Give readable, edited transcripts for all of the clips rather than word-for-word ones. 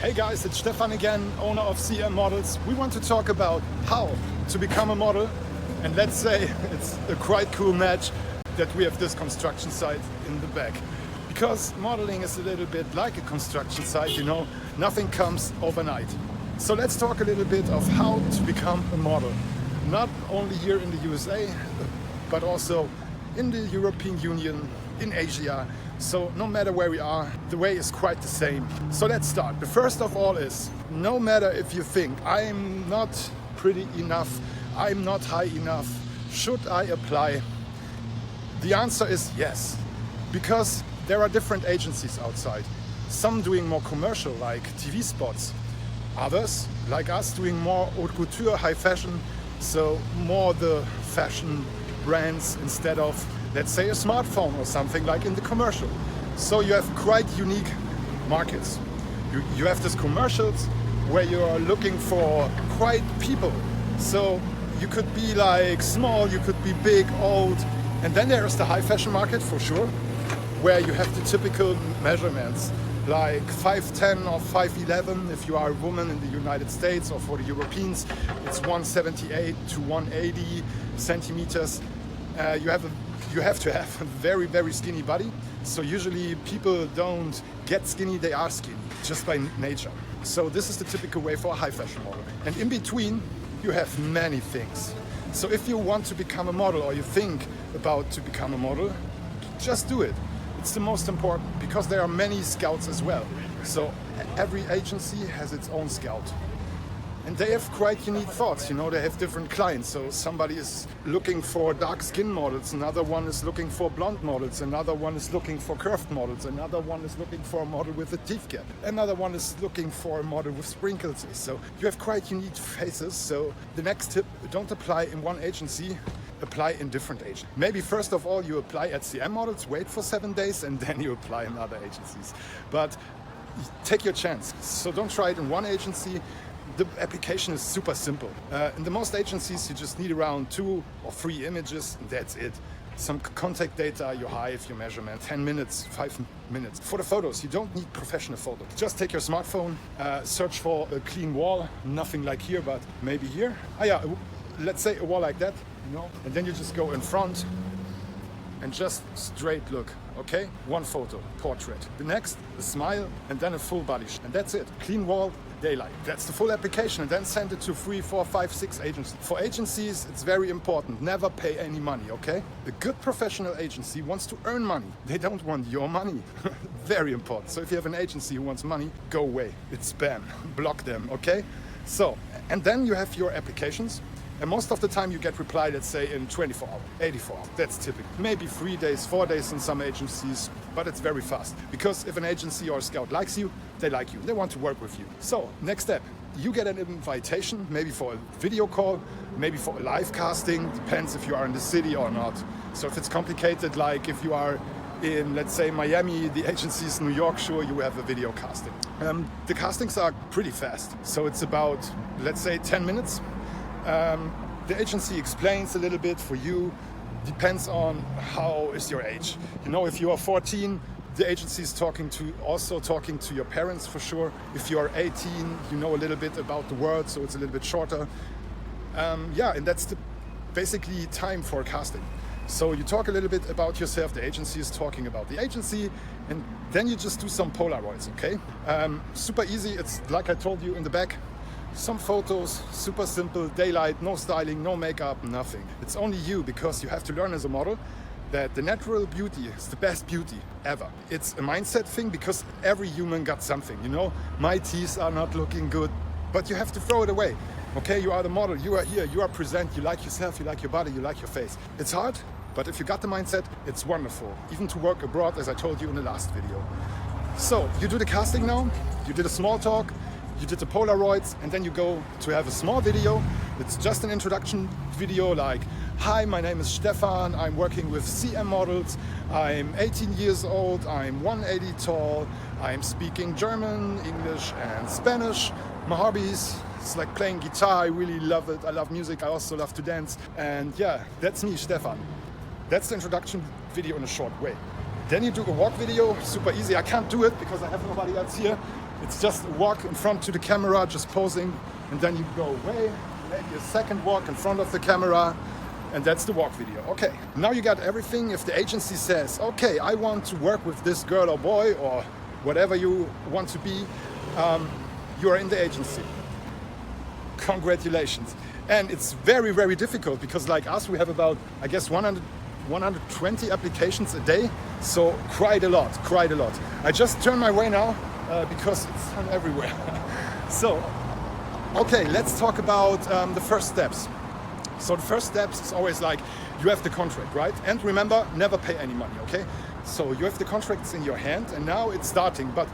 Hey guys, it's Stefan again, owner of CM Models. We want to talk about how to become a model, and let's say it's a quite cool match that we have this construction site in the back. Because modeling is a little bit like a construction site, you know, nothing comes overnight. So let's talk a little bit of how to become a model. Not only here in the USA, but also in the European Union, in Asia. So no matter where we are, the way is quite the same. So let's start. The first of all is, no matter if you think I'm not pretty enough, I'm not high enough, should I apply? The answer is yes, because there are different agencies outside. Some doing more commercial, like TV spots. Others, like us, doing more haute couture, high fashion. So more the fashion brands instead of, let's say, a smartphone or something like in the commercial. So you have quite unique markets. You have these commercials where you are looking for quite people. So you could be like small, you could be big, old. And then there is the high fashion market for sure, where you have the typical measurements like 5'10" or 5'11" if you are a woman in the United States, or for the Europeans it's 178 to 180 centimeters. You have to have a very, very skinny body. So usually people don't get skinny, they are skinny, just by nature. So this is the typical way for a high fashion model. And in between, you have many things. So if you want to become a model, or you think about to become a model, just do it. It's the most important, because there are many scouts as well. So every agency has its own scout. And they have quite unique thoughts, you know, they have different clients. So somebody is looking for dark skin models, another one is looking for blonde models, another one is looking for curved models, another one is looking for a model with a teeth gap, another one is looking for a model with sprinkles. So you have quite unique faces. So the next tip, don't apply in one agency, apply in different agencies. Maybe first of all you apply at CM Models, wait for 7 days, and then you apply in other agencies. But take your chance. So don't try it in one agency. The application is super simple. In the most agencies, you just need around 2 or 3 images, and that's it. Some contact data, your height, your measurement, 10 minutes, 5 minutes. For the photos, you don't need professional photos. Just take your smartphone, search for a clean wall, nothing like here, but maybe here. Let's say a wall like that, you know, and then you just go in front and just straight look, okay? One photo, portrait. The next, a smile, and then a full body shot. And that's it. Clean wall, daylight. That's the full application, and then send it to 3, 4, 5, 6 agencies. For agencies, it's very important. Never pay any money, okay? A good professional agency wants to earn money. They don't want your money. Very important. So if you have an agency who wants money, go away. It's spam. Block them, okay? So, and then you have your applications. And most of the time you get reply, let's say, in 24 hours, 84 hours. That's typical. Maybe 3 days, 4 days in some agencies, but it's very fast. Because if an agency or a scout likes you, they like you. They want to work with you. So, next step. You get an invitation, maybe for a video call, maybe for a live casting. Depends if you are in the city or not. So if it's complicated, like if you are in, let's say, Miami, the agency is New York, sure, you have a video casting. The castings are pretty fast. So it's about, let's say, 10 minutes. The agency explains a little bit for you, depends on how is your age. You know, if you are 14, the agency is also talking to your parents for sure. If you are 18, you know a little bit about the world, so it's a little bit shorter. And that's basically time for casting. So you talk a little bit about yourself, the agency is talking about the agency, and then you just do some polaroids, okay? Super easy, it's like I told you in the back. Some photos, super simple, daylight, no styling, no makeup, nothing. It's only you, because you have to learn as a model that the natural beauty is the best beauty ever. It's a mindset thing, because every human got something, you know? My teeth are not looking good, but you have to throw it away. Okay, you are the model, you are here, you are present, you like yourself, you like your body, you like your face. It's hard, but if you got the mindset, it's wonderful. Even to work abroad, as I told you in the last video. So, you do the casting now, you did a small talk, you did the Polaroids, and then you go to have a small video. It's just an introduction video like, hi, my name is Stefan, I'm working with CM Models, I'm 18 years old, I'm 180 tall, I'm speaking German, English and Spanish. My hobbies, it's like playing guitar, I really love it, I love music, I also love to dance. And yeah, that's me, Stefan. That's the introduction video in a short way. Then you do a walk video, super easy. I can't do it because I have nobody else here. It's just a walk in front to the camera, just posing, and then you go away, maybe a second walk in front of the camera, and that's the walk video. Okay, now you got everything. If the agency says, okay, I want to work with this girl or boy or whatever you want to be, you are in the agency. Congratulations. And it's very, very difficult because like us, we have about, I guess, 120 applications a day. So quite a lot. I just turn my way now because it's sun everywhere. So, okay, let's talk about the first steps. So the first steps is always like, you have the contract, right? And remember, never pay any money, okay? So you have the contracts in your hand and now it's starting. But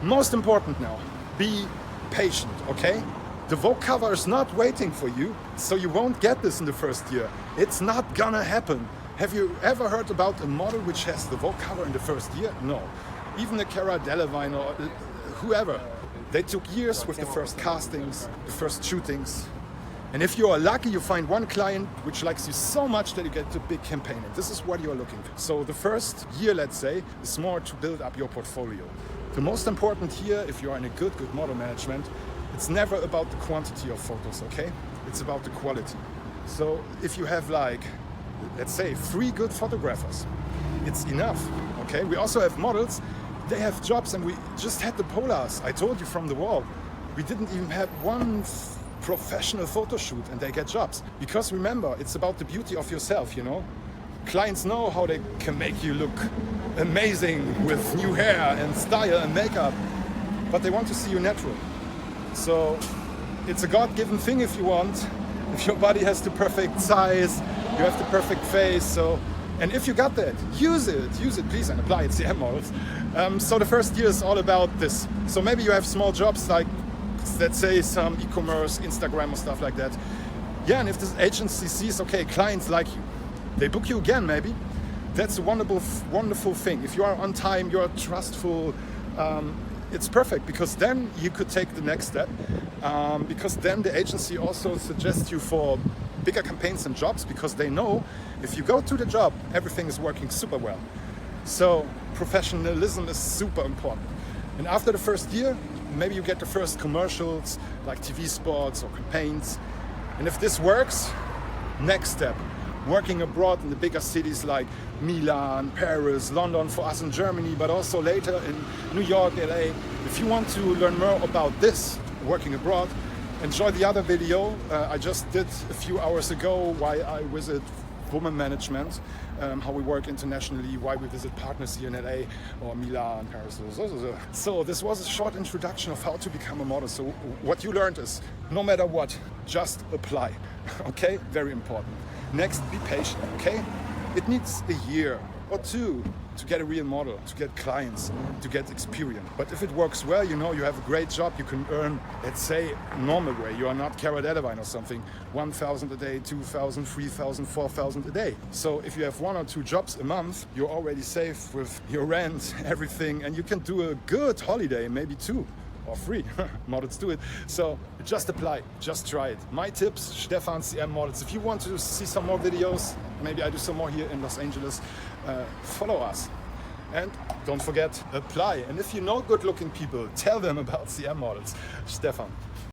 most important now, be patient, okay? The Vogue cover is not waiting for you, so you won't get this in the first year. It's not gonna happen. Have you ever heard about a model which has the Vogue cover in the first year? No. Even the Cara Delevingne or whoever, they took years with the first castings, the first shootings. And if you are lucky, you find one client which likes you so much that you get a big campaign. And this is what you're looking for. So the first year, let's say, is more to build up your portfolio. The most important here, if you're in a good model management, it's never about the quantity of photos, okay? It's about the quality. So if you have like, let's say, 3 good photographers, it's enough, okay? We also have models, they have jobs, and we just had the polars, I told you, from the wall. We didn't even have one professional photo shoot and they get jobs. Because remember, it's about the beauty of yourself, you know? Clients know how they can make you look amazing with new hair and style and makeup, but they want to see you natural. So it's a God-given thing if you want. If your body has the perfect size, you have the perfect face. So, and if you got that, use it please, and apply it to CM models. So the first year is all about this. So maybe you have small jobs like, let's say, some e-commerce, Instagram or stuff like that. Yeah, and if this agency sees, okay, clients like you, they book you again maybe. That's a wonderful thing. If you are on time, you're trustful, it's perfect, because then you could take the next step, because then the agency also suggests you for bigger campaigns and jobs, because they know if you go to the job, everything is working super well. So professionalism is super important. And after the first year, maybe you get the first commercials like TV spots or campaigns. And if this works, next step, working abroad in the bigger cities like Milan, Paris, London, for us in Germany, but also later in New York, LA. If you want to learn more about this, working abroad, enjoy the other video I just did a few hours ago, why I visit women management, how we work internationally, why we visit partners here in LA or Milan, Paris. So this was a short introduction of how to become a model. So what you learned is, no matter what, just apply. Okay, very important. Next, be patient, okay? It needs a year or 2 to get a real model, to get clients, to get experience. But if it works well, you know, you have a great job, you can earn, let's say, normal way. You are not Cara Delevingne or something, 1,000 a day, 2,000, 3,000, 4,000 a day. So if you have 1 or 2 jobs a month, you're already safe with your rent, everything, and you can do a good holiday, maybe 2. Or 3, models do it. So just apply, just try it. My tips, Stephan CM Models. If you want to see some more videos, maybe I do some more here in Los Angeles, follow us. And don't forget, apply. And if you know good looking people, tell them about CM Models. Stephan.